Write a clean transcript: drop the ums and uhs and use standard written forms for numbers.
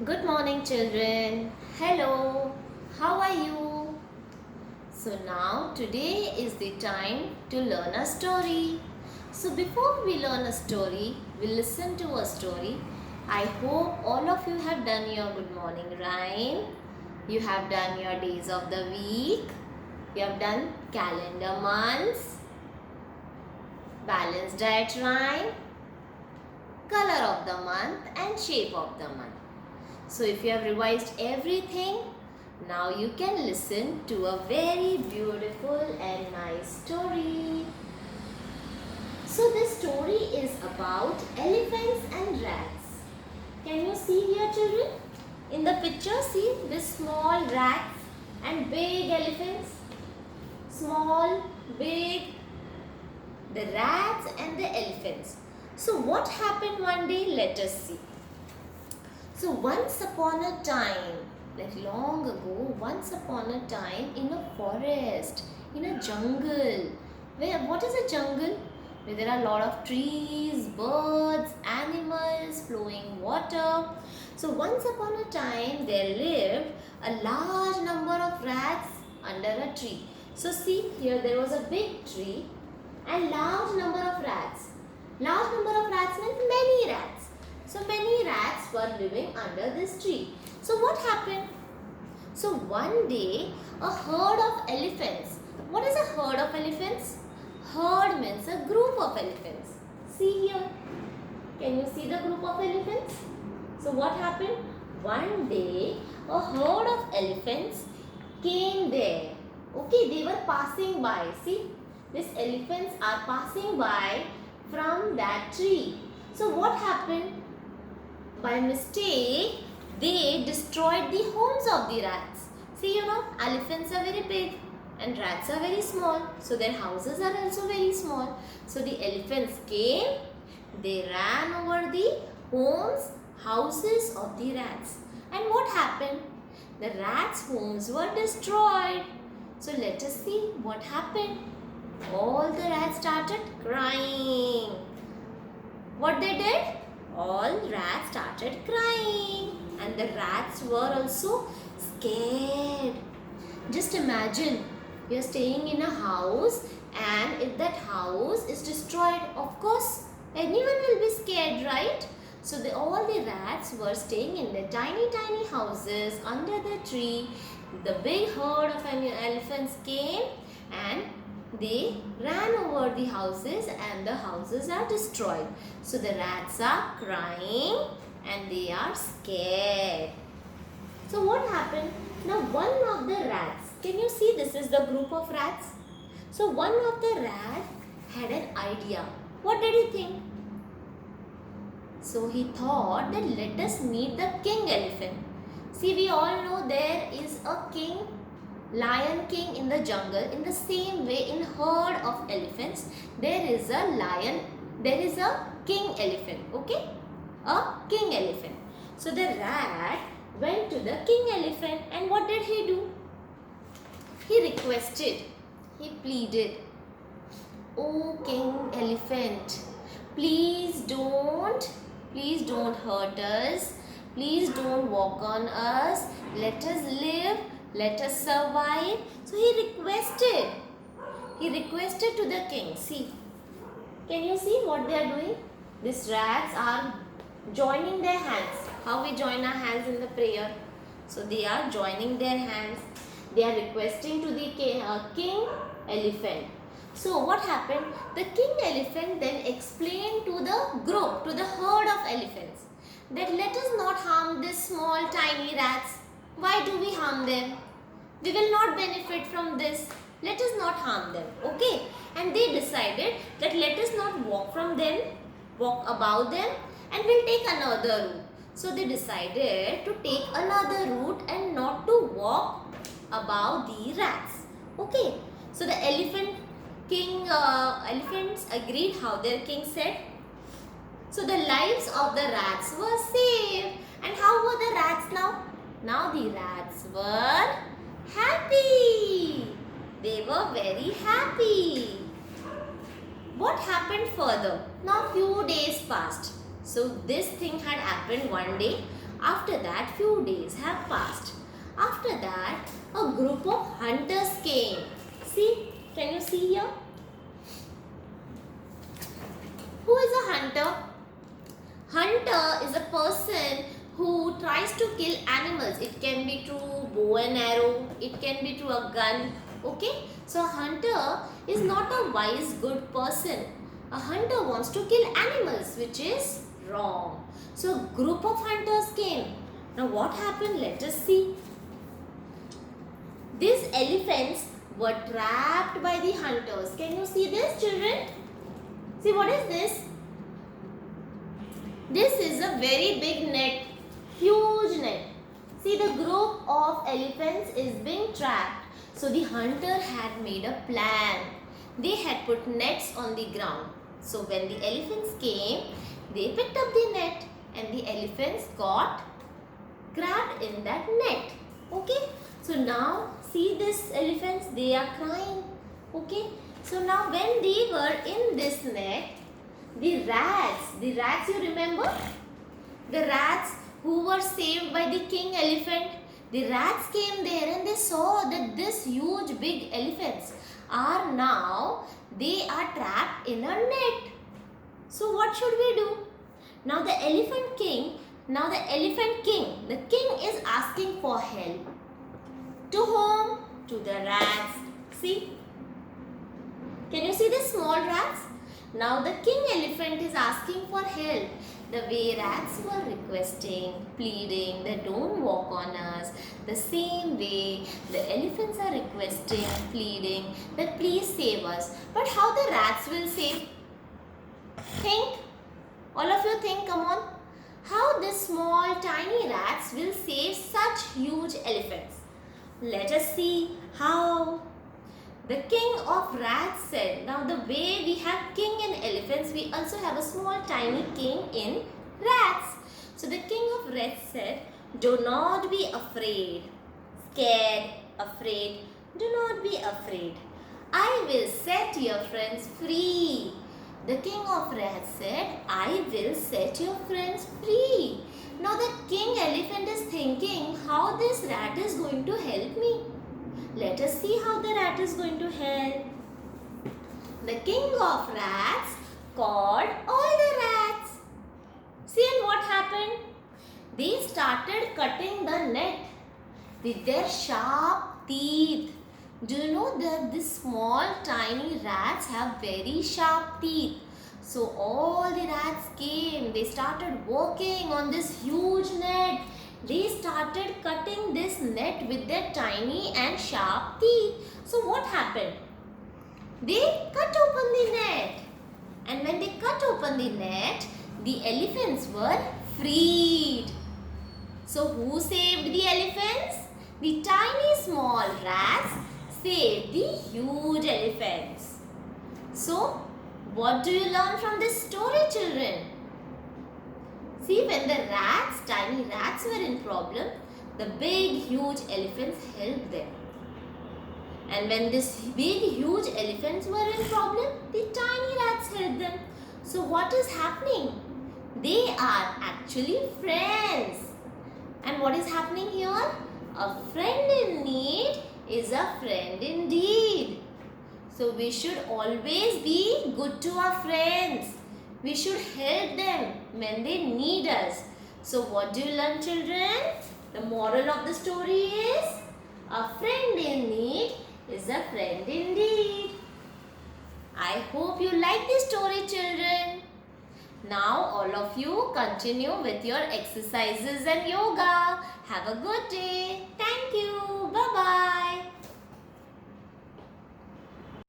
Good morning, children. Hello, how are you? So, now today is the time to learn a story. So, before we learn a story, we listen to a story. I hope all of you have done your good morning rhyme. You have done your days of the week. You have done calendar months, balanced diet rhyme, color of the month, and shape of the month. So if you have revised everything, now you can listen to a very beautiful and nice story. So this story is about elephants and rats. Can you see here, children? In the picture, see this small rats and big elephants. Small, big, the rats and the elephants. So what happened one day? Let us see. So once upon a time, like long ago, once upon a time in a forest, in a jungle. What is a jungle? Where there are a lot of trees, birds, animals, flowing water. So once upon a time there lived a large number of rats under a tree. So see here there was a big tree and large number of rats. Large number of rats means many rats. So many rats were living under this tree. So what happened? So one day a herd of elephants. What is a herd of elephants? Herd means a group of elephants. See here. Can you see the group of elephants? So what happened? One day a herd of elephants came there. Okay, they were passing by. See, these elephants are passing by from that tree. So what happened? By mistake, they destroyed the homes of the rats. See, elephants are very big and rats are very small. So their houses are also very small. So the elephants came, they ran over the houses of the rats. And what happened? The rats' homes were destroyed. So let us see what happened. All the rats started crying. What they did? All rats started crying and the rats were also scared. Just imagine you're staying in a house and if that house is destroyed, of course anyone will be scared, right? So all the rats were staying in their tiny houses under the tree. The big herd of elephants came and they ran over the houses and the houses are destroyed. So the rats are crying and they are scared. So what happened? Now one of the rats, can you see this is the group of rats? So one of the rats had an idea. What did he think? So he thought that let us meet the king elephant. See, we all know there is a lion king in the jungle. In the same way, in herd of elephants, there is a lion, there is a king elephant, okay? A king elephant. So the rat went to the king elephant and what did he do? He requested, he pleaded, "Oh king elephant, please don't hurt us. Please don't walk on us. Let us live. Let us survive." So he requested to the king. See, can you see what they are doing? These rats are joining their hands. How we join our hands in the prayer? So they are joining their hands. They are requesting to the king elephant. So what happened? The king elephant then explained to the group, to the herd of elephants, that let us not harm these small tiny rats. Why do we harm them? We will not benefit from this. Let us not harm them. Okay? And they decided that let us not walk above them and we'll take another route. So they decided to take another route and not to walk above the rats. Okay? So the elephants agreed how their king said. So the lives of the rats were saved. And how were the rats now? Now the rats were happy. They were very happy. What happened further? Now few days passed. So this thing had happened one day. After that, few days have passed. After that, a group of hunters came. See, can you see here? Who is a hunter? Hunter is a person who tries to kill animals. It can be through bow and arrow. It can be through a gun. Okay? So a hunter is not a wise, good person. A hunter wants to kill animals, which is wrong. So a group of hunters came. Now what happened? Let us see. These elephants were trapped by the hunters. Can you see this, children? See, what is this? This is a very big net. Huge net. See, the group of elephants is being trapped. So the hunter had made a plan. They had put nets on the ground. So when the elephants came, they picked up the net and the elephants got grabbed in that net. Okay. So now see these elephants, they are crying. Okay. So now when they were in this net, the rats you remember? The rats who were saved by the king elephant. The rats came there and they saw that this huge big elephants are now, they are trapped in a net. So what should we do? Now the king is asking for help. To whom? To the rats. See? Can you see the small rats? Now the king elephant is asking for help. The way rats were requesting, pleading that don't walk on us. The same way the elephants are requesting, pleading that please save us. But how the rats will save? Think. All of you think, come on. How these small tiny rats will save such huge elephants? Let us see how. The king of rats said, now the way we have king in elephants, we also have a small tiny king in rats. So the king of rats said, do not be afraid, scared, afraid, do not be afraid. I will set your friends free. The king of rats said, I will set your friends free. Now the king elephant is thinking how this rat is going to help me. Let us see how the rat is going to help. The king of rats called all the rats. See, and what happened? They started cutting the net with their sharp teeth. Do you know that these small tiny rats have very sharp teeth? So all the rats came. They started working on this huge net. They started cutting this net with their tiny and sharp teeth. So what happened? They cut open the net. And when they cut open the net, the elephants were freed. So who saved the elephants? The tiny small rats saved the huge elephants. So what do you learn from this story, children? See, when the tiny rats were in problem, the big huge elephants helped them. And when this big huge elephants were in problem, the tiny rats helped them. So what is happening? They are actually friends. And what is happening here? A friend in need is a friend indeed. So we should always be good to our friends. We should help them when they need us. So what do you learn, children? The moral of the story is, a friend in need is a friend indeed. I hope you like this story, children. Now all of you continue with your exercises and yoga. Have a good day.